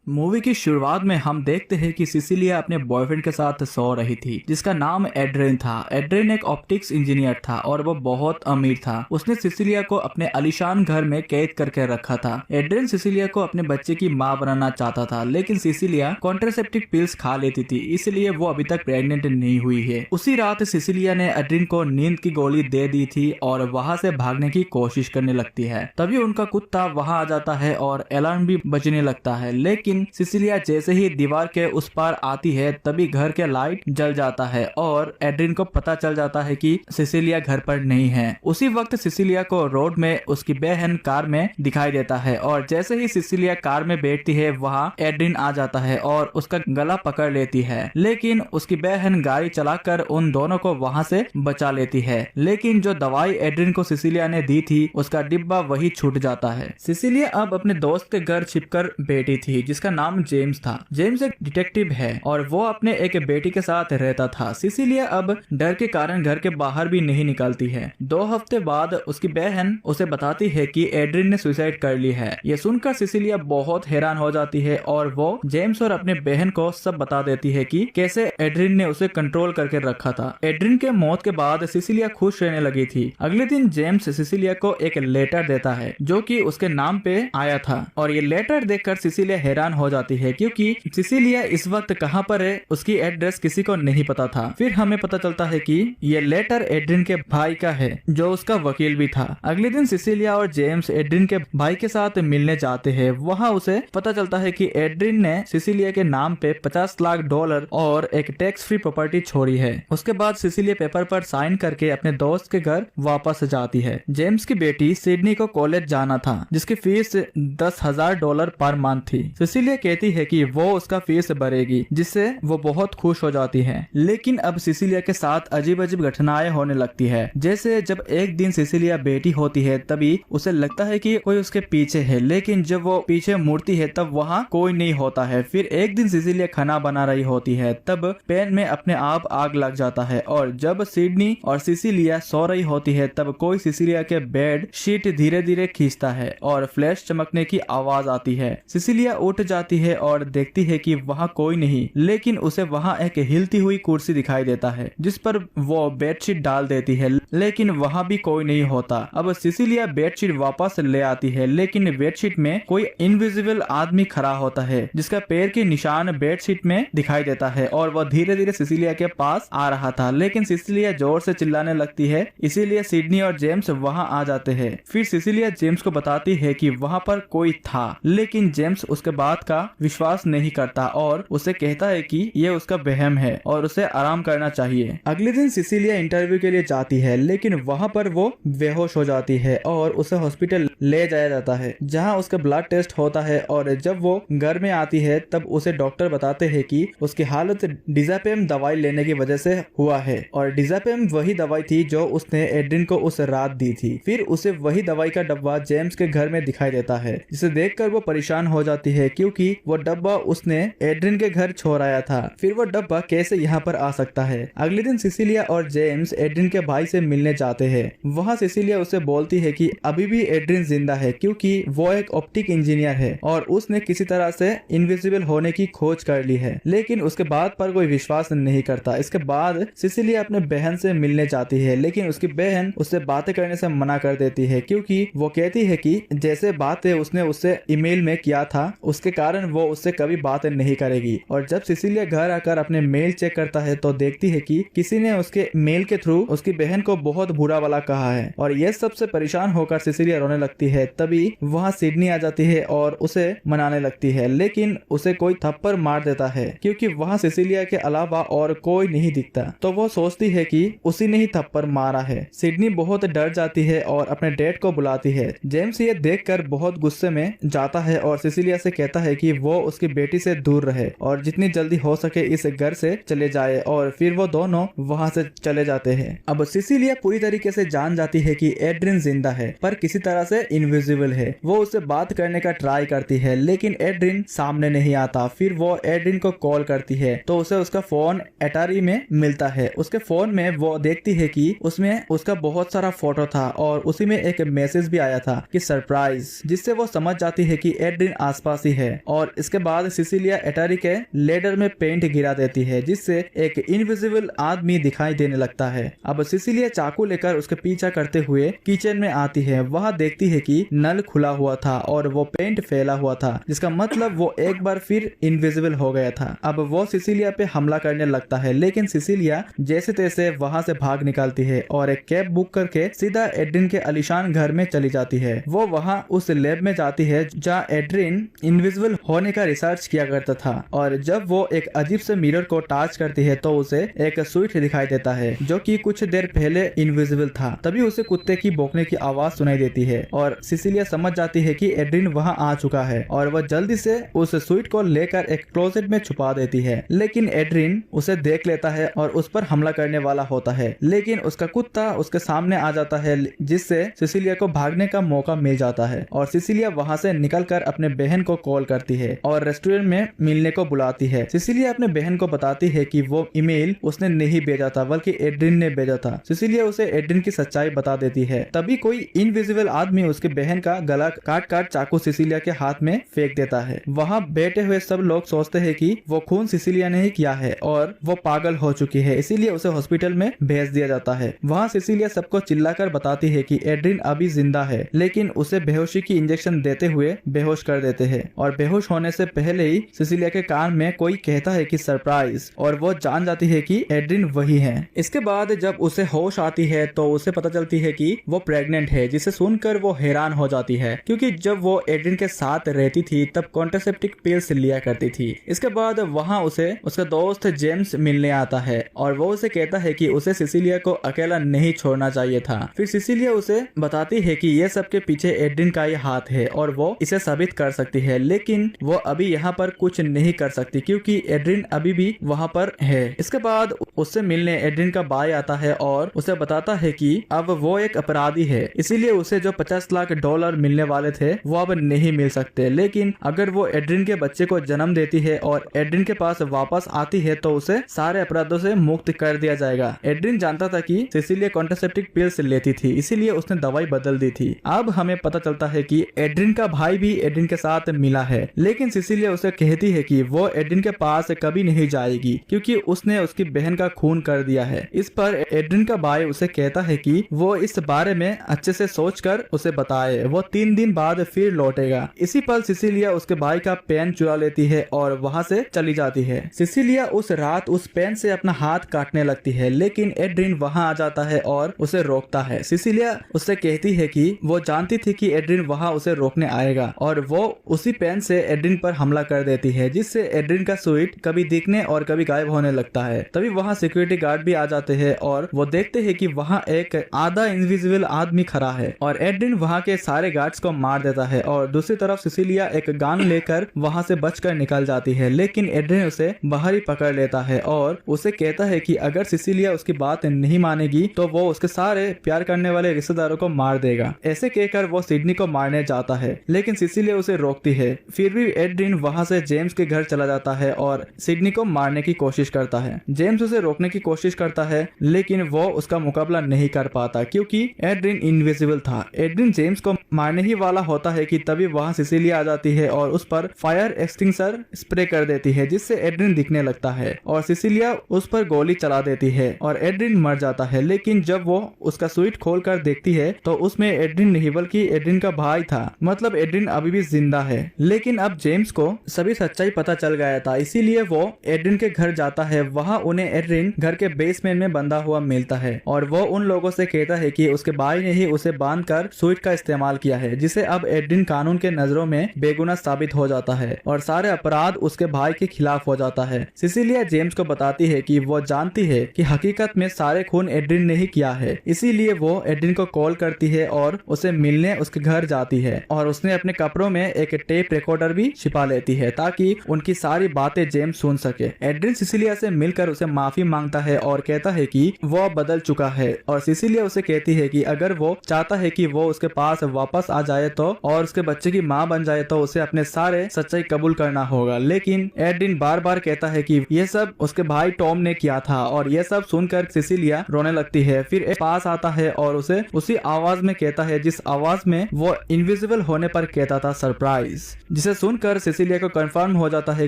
Movie की शुरुआत में हम देखते हैं कि सिसिलिया अपने बॉयफ्रेंड के साथ सो रही थी जिसका नाम एड्रिन था। एड्रिन एक ऑप्टिक्स इंजीनियर था और वो बहुत अमीर था। उसने सिसिलिया को अपने आलीशान घर में कैद करके रखा था। एड्रिन सिसिलिया को अपने बच्चे की मां बनाना चाहता था, लेकिन सिसिलिया कॉन्ट्रासेप्टिव पिल्स खा लेती थी, इसलिए वो अभी तक प्रेग्नेंट नहीं हुई है। उसी रात सिसिलिया ने एड्रिन को नींद की गोली दे दी थी और वहां से भागने की कोशिश करने लगती है। तभी उनका कुत्ता वहां आ जाता है और अलार्म भी बजने लगता है, लेकिन सिसिलिया जैसे ही दीवार के उस पार आती है तभी घर के लाइट जल जाता है और एड्रिन को पता चल जाता है कि सिसिलिया घर पर नहीं है। उसी वक्त सिसिलिया को रोड में उसकी बहन कार में दिखाई देता है और जैसे ही सिसिलिया कार में बैठती है वहां एड्रिन आ जाता है और उसका गला पकड़ लेती है, लेकिन उसकी बहन गाड़ी चलाकर उन दोनों को वहां से बचा लेती है। लेकिन जो दवाई एड्रिन को सिसिलिया ने दी थी उसका डिब्बा वही छूट जाता है। सिसिलिया अब अपने दोस्त के घर छिपकर बैठी थी जिसका नाम जेम्स था। जेम्स एक डिटेक्टिव है और वो अपने एक बेटी के साथ रहता था। सिसिलिया अब डर के कारण घर के बाहर भी नहीं निकलती है। 2 हफ्ते बाद उसकी बहन उसे बताती है कि एड्रिन ने सुसाइड कर ली है। ये सुनकर सिसिलिया बहुत हैरान हो जाती है और वो जेम्स और अपने बहन को सब बता देती है कि कैसे एड्रिन ने उसे कंट्रोल करके रखा था। एड्रिन के मौत के बाद सिसिलिया खुश रहने लगी थी। अगले दिन जेम्स सिसिलिया को एक लेटर देता है जो कि उसके नाम पे आया था और ये लेटर देखकर सिसिलिया हैरान हो जाती है क्योंकि सिसिलिया इस वक्त कहां पर है उसकी एड्रेस किसी को नहीं पता था। फिर हमें पता चलता है कि ये लेटर एड्रिन के भाई का है जो उसका वकील भी था। अगले दिन सिसिलिया और जेम्स एड्रिन के भाई के साथ मिलने जाते हैं। वहां उसे पता चलता है कि एड्रिन ने सिसिलिया के नाम पे $50 लाख और एक टैक्स फ्री प्रॉपर्टी छोड़ी है। उसके बाद सिसिलिया पेपर पर साइन करके अपने दोस्त के घर वापस जाती है। जेम्स की बेटी सिडनी को कॉलेज जाना था जिसकी फीस $10,000 पर मंथ थी। सिसिलिया कहती है कि वो उसका फीस भरेगी जिससे वो बहुत खुश हो जाती है। लेकिन अब सिसिलिया के साथ अजीब अजीब घटनाएं होने लगती है। जैसे जब एक दिन सिसिलिया बेटी होती है तभी उसे लगता है कि कोई उसके पीछे है, लेकिन जब वो पीछे मुड़ती है तब वहाँ कोई नहीं होता है। फिर एक दिन सिसिलिया खाना बना रही होती है तब पैन में अपने आप आग लग जाता है और जब सिडनी और सिसिलिया सो रही होती है तब कोई सिसिलिया के बेड शीट धीरे धीरे खींचता है और फ्लैश चमकने की आवाज आती है। सिसिलिया उठ जाती है और देखती है कि वहाँ कोई नहीं, लेकिन उसे वहाँ एक हिलती हुई कुर्सी दिखाई देता है जिस पर वो बेडशीट डाल देती है, लेकिन वहाँ भी कोई नहीं होता। अब सिसिलिया बेडशीट वापस ले आती है लेकिन बेडशीट में कोई इनविजिबल आदमी खड़ा होता है जिसका पैर के निशान बेडशीट में दिखाई देता है और वह धीरे धीरे सिसिलिया के पास आ रहा था, लेकिन सिसिलिया जोर से चिल्लाने लगती है, इसीलिए सिडनी और जेम्स वहाँ आ जाते हैं। फिर सिसिलिया जेम्स को बताती है कि वहाँ पर कोई था, लेकिन जेम्स उसके बात का विश्वास नहीं करता और उसे कहता है कि ये उसका वहम है और उसे आराम करना चाहिए। अगले दिन सिसिलिया इंटरव्यू के लिए जाती है लेकिन वहाँ पर वो बेहोश हो जाती है और उसे हॉस्पिटल ले जाया जाता है जहाँ उसका ब्लड टेस्ट होता है और जब वो घर में आती है तब उसे डॉक्टर बताते हैं कि उसकी हालत डिजापेम दवाई लेने की वजह से हुआ है और डिजापेम वही दवाई थी जो उसने एड्रिन को उस रात दी थी। फिर उसे वही दवाई का डब्बा जेम्स के घर में दिखाई देता है जिसे देखकर वो परेशान हो जाती है क्योंकि वो डब्बा उसने एड्रिन के घर छोड़ आया था। फिर वो डब्बा कैसे यहाँ पर आ सकता है। अगले दिन सिसिलिया और जेम्स एड्रिन के भाई से मिलने जाते हैं। वहाँ सिसिलिया उसे बोलती है कि अभी भी एड्रिन जिंदा है क्योंकि वो एक ऑप्टिक इंजीनियर है और उसने किसी तरह से इनविजिबल होने की खोज कर ली है, लेकिन उसके बाद पर कोई विश्वास नहीं करता। इसके बाद सिसिलिया अपने बहन से मिलने जाती है लेकिन उसकी बहन उससे बातें करने से मना कर देती है क्योंकि वो कहती है कि जैसे बातें उसने उससे ईमेल में किया था उसके कारण वो उससे कभी बातें नहीं करेगी। और जब सिसिलिया घर आकर अपने मेल चेक करता है तो देखती है कि किसी ने उसके मेल के थ्रू उसकी बहन को बहुत बुरा वाला कहा है और ये सबसे परेशान होकर सिसिलिया रोने लगती है। तभी वहाँ सिडनी आ जाती है और उसे मनाने लगती है, लेकिन उसे कोई थप्पड़ मार देता है क्योंकि वहाँ सिसिलिया के अलावा और कोई नहीं दिखता। तो वो सोचती है कि उसी ने ही थप्पड़ मारा है। सिडनी बहुत डर जाती है और अपने डैड को बुलाती है। जेम्स ये देखकर बहुत गुस्से में जाता है और सिसिलिया से कहता है कि वो उसकी बेटी से दूर रहे और जितनी जल्दी हो सके इस घर से चले जाए और फिर वो दोनों वहाँ से चले जाते हैं। अब सिसिलिया पूरी तरीके से जान जाती है कि एड्रिन जिंदा है पर किसी तरह से इनविजिबल है। वो उससे बात करने का ट्राई करती है लेकिन एड्रिन सामने नहीं आता। फिर वो एड्रिन को कॉल करती है तो उसे उसका फोन अटारी में मिलता है। उसके फोन में वो देखती है कि उसमें उसका बहुत सारा फोटो था और उसी में एक मैसेज भी आया था कि सरप्राइज, जिससे वो समझ जाती है कि एड्रिन आसपास ही है और इसके बाद सिसिलिया एटारी के लेडर में पेंट गिरा देती है, जिससे एक इनविजिबल आदमी दिखाई देने लगता है। अब सिसिलिया चाकू लेकर उसके पीछा करते हुए किचन में आती है। वहाँ देखती है कि नल खुला हुआ था और वो पेंट फैला हुआ था, जिसका मतलब वो एक बार फिर इनविजिबल हो गया था। अब वो सिसिलिया पे हमला करने लगता है, लेकिन सिसिलिया जैसे तैसे वहाँ से भाग निकलती है और एक कैब बुक करके सीधा एड्रिन के आलीशान घर में चली जाती है। वो वहाँ उस लैब में जाती है जहाँ एड्रिन इनविजिबल होने का रिसर्च किया करता था, और जब वो एक अजीब से मिरर को टच करती है तो उसे एक स्विच दिखाई देता है जो कि कुछ देर पहले इनविजिबल था। तभी उसे कुत्ते की भौंकने की आवाज सुनाई देती है और सिसिलिया समझ जाती है कि एड्रिन वहां आ चुका है और वह जल्दी से उस स्विच को लेकर एक क्लोजेट में छुपा देती है। लेकिन एड्रिन उसे देख लेता है और उस पर हमला करने वाला होता है, लेकिन उसका कुत्ता उसके सामने आ जाता है, जिससे सिसिलिया को भागने का मौका मिल जाता है और सिसिलिया वहां से निकलकर अपने बहन को कॉल करती है और रेस्टोरेंट में मिलने को बुलाती है। सिसिलिया अपने बहन को बताती है कि वो ईमेल उसने नहीं भेजा था बल्कि एड्रिन ने भेजा था। सिसिलिया उसे एड्रिन की सच्चाई बता देती है। तभी कोई इनविजिबल आदमी उसके बहन का गला काट काट चाकू सिसिलिया के हाथ में फेंक देता है। वहाँ बैठे हुए सब लोग सोचते हैं कि वो खून सिसिलिया ने ही किया है और वो पागल हो चुकी है, इसीलिए उसे हॉस्पिटल में भेज दिया जाता है। वहाँ सिसिलिया सबको चिल्लाकर बताती है कि एड्रिन अभी जिंदा है, लेकिन उसे बेहोशी की इंजेक्शन देते हुए बेहोश कर देते हैं और बेहोश होने से पहले ही सिसिलिया के कान में कोई कहता है कि सरप्राइज, और वो जान जाती है कि एड्रिन वही है। इसके बाद जब उसे होश आती है तो उसे पता चलती है कि वो प्रेग्नेंट है, जिसे सुनकर वो हैरान हो जाती है क्योंकि जब वो एड्रिन के साथ रहती थी तब कॉन्ट्रासेप्टिव पिल्स लिया करती थी। इसके बाद वहाँ उसे उसका दोस्त जेम्स मिलने आता है और वो उसे कहता है कि उसे सिसिलिया को अकेला नहीं छोड़ना चाहिए था। फिर सिसिलिया उसे बताती है कि ये सब के पीछे एड्रिन का ही हाथ है और वो इसे साबित कर सकती है, लेकिन वो अभी यहाँ पर कुछ नहीं कर सकती क्योंकि एड्रिन अभी भी वहाँ पर है। इसके बाद उससे मिलने एड्रिन का भाई आता है और उसे बताता है कि अब वो एक अपराधी है, इसीलिए उसे जो $50 लाख मिलने वाले थे वो अब नहीं मिल सकते, लेकिन अगर वो एड्रिन के बच्चे को जन्म देती है और एड्रिन के पास वापस आती है तो उसे सारे अपराधों से मुक्त कर दिया जाएगा। एड्रिन जानता था कि सिसिलिया कॉन्ट्रासेप्टिव पिल्स लेती थी, इसीलिए उसने दवाई बदल दी थी। अब हमें पता चलता है कि एड्रिन का भाई भी एड्रिन के साथ मिला है, लेकिन सिसिलिया उसे कहती है कि वो एड्रिन के पास कभी नहीं जाएगी क्योंकि उसने उसकी बहन का खून कर दिया है। इस पर एड्रिन का भाई उसे कहता है कि वो इस बारे में अच्छे से सोचकर उसे बताए, वो 3 दिन बाद फिर लौटेगा। इसी पल सिसिलिया उसके भाई का पेन चुरा लेती है और वहाँ से चली जाती है। सिसिलिया उस रात उस पेन से अपना हाथ काटने लगती है, लेकिन एड्रिन वहाँ आ जाता है और उसे रोकता है। सिसिलिया उससे कहती है कि वो जानती थी कि एड्रिन वहाँ उसे रोकने आएगा और वो उसी पेन से एड्रिन पर हमला कर देती है, जिससे एड्रिन का स्विच कभी दिखने और कभी गायब होने लगता है। तभी वहाँ सिक्योरिटी गार्ड भी आ जाते हैं और वो देखते हैं कि वहाँ एक आधा इनविजिबल आदमी खड़ा है और एड्रिन वहाँ के सारे गार्ड्स को मार देता है और दूसरी तरफ सिसिलिया एक गन लेकर वहाँ से बचकर निकल जाती है, लेकिन एड्रिन उसे बाहर ही पकड़ लेता है और उसे कहता है कि अगर सिसिलिया उसकी बात नहीं मानेगी तो वो उसके सारे प्यार करने वाले रिश्तेदारों को मार देगा। ऐसे कहकर वो सिडनी को मारने जाता है, लेकिन सिसिलिया उसे रोकती है। फिर भी एड्रिन वहाँ से जेम्स के घर चला जाता है और सिडनी को मारने की कोशिश करता है। जेम्स उसे रोकने की कोशिश करता है, लेकिन वो उसका मुकाबला नहीं कर पाता क्योंकि एड्रिन इनविजिबल था। एड्रिन जेम्स को मारने ही वाला होता है कि तभी वहाँ सिसिलिया आ जाती है और उस पर फायर एक्सटिंग्विशर स्प्रे कर देती है, जिससे एड्रिन दिखने लगता है और सिसिलिया उस पर गोली चला देती है और एड्रिन मर जाता है। लेकिन जब वो उसका स्विच खोलकर देखती है तो उसमें एड्रिन नहीं बल्कि एड्रिन का भाई था, मतलब एड्रिन अभी भी जिंदा है। लेकिन अब जेम्स को सभी सच्चाई पता चल गया था, इसीलिए वो एड्रिन के घर जाता है। वहाँ उन्हें एड्रिन घर के बेसमेंट में बंधा हुआ मिलता है और वो उन लोगों से कहता है कि उसके भाई ने ही उसे बांधकर स्विच का इस्तेमाल किया है, जिसे अब एड्रिन कानून के नजरों में बेगुनाह साबित हो जाता है और सारे अपराध उसके भाई के खिलाफ हो जाता है। सिसिलिया जेम्स को बताती है कि वो जानती है कि हकीकत में सारे खून एड्रिन ने ही किया है, इसीलिए वो एड्रिन को कॉल करती है और उसे मिलने उसके घर जाती है और उसने अपने कपड़ों में एक टेप रिकॉर्डर भी छिपा लेती है ताकि उनकी सारी बातें जेम्स सुन सके। एड्रिन सिसिलिया से मिलकर उसे माफी मांगता है और कहता है कि वो बदल चुका है और सिसिलिया उसे कहती है कि अगर वो चाहता है कि वो उसके पास वापस आ जाए तो और उसके बच्चे की माँ बन जाए तो उसे अपने सारे सच्चाई कबूल करना होगा। लेकिन एड्रिन बार बार कहता है कि ये सब उसके भाई टॉम ने किया था और ये सब सुनकर सिसिलिया रोने लगती है। फिर एक पास आता है और उसे उसी आवाज में कहता है जिस आवाज में वो इनविजिबल होने पर कहता था सरप्राइज, जिसे सुनकर सिसिलिया को कंफर्म हो जाता है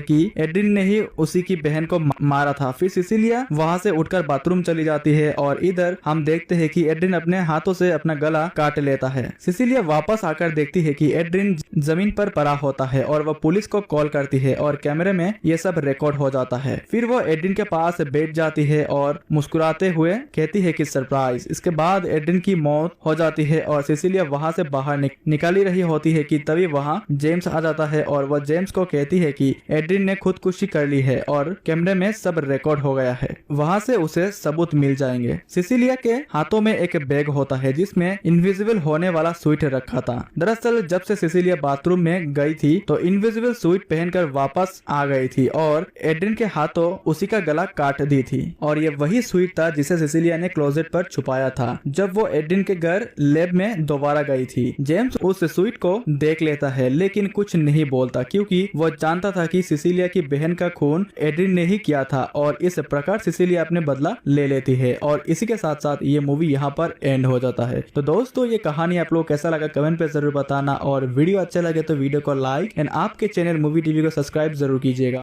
कि एड्रिन ने ही उसी की बहन को मारा था। फिर सिसिलिया वहां से उठकर बाथरूम चली जाती है और इधर हम देखते हैं कि एड्रिन अपने हाथों से अपना गला काट लेता है। सिसिलिया वापस आकर देखती है कि एड्रिन जमीन पर पड़ा होता है और वह पुलिस को कॉल करती है और कैमरे में ये सब रिकॉर्ड हो जाता है। फिर वो एड्रिन के पास बैठ जाती है और मुस्कुराते हुए कहती है कि सरप्राइज। इसके बाद एड्रिन की मौत हो जाती है और सिसिलिया वहां से बाहर निकाली रही होती है कि तभी वहां जेम्स आ जाता है और वह जेम्स को कहती है कि एड्रिन ने खुदकुशी कर ली है और कैमरे में सब रिकॉर्ड हो गया है, वहां से उसे सबूत मिल जाएंगे। सिसिलिया के हाथों में एक बैग होता है जिसमें इनविजिबल होने वाला सूट रखा था। दरअसल जब से सिसिलिया बाथरूम में गई थी तो इनविजिबल सूट पहनकर वापस आ गई थी और एड्रिन के हाथों उसी का गला काट दी थी और ये वही सूट था जिसे सिसिलिया ने क्लोजेट पर छुपाया था जब वो एड्रिन के घर लैब में दोबारा गई थी। जेम्स उस सूट को देख लेता है लेकिन कुछ नहीं बोलता क्योंकि वो जानता था कि सिसिलिया की बहन का खून एड्रिन ने ही किया था और इस प्रकार सिसिलिया अपने बदला ले लेती है और इसी के साथ साथ ये मूवी यहाँ पर एंड हो जाता है। तो दोस्तों ये कहानी आप लोग कैसा लगा कमेंट पे जरूर बताना और वीडियो अच्छा लगे तो वीडियो को लाइक एंड आपके चैनल मूवी टीवी को सब्सक्राइब जरूर कीजिएगा।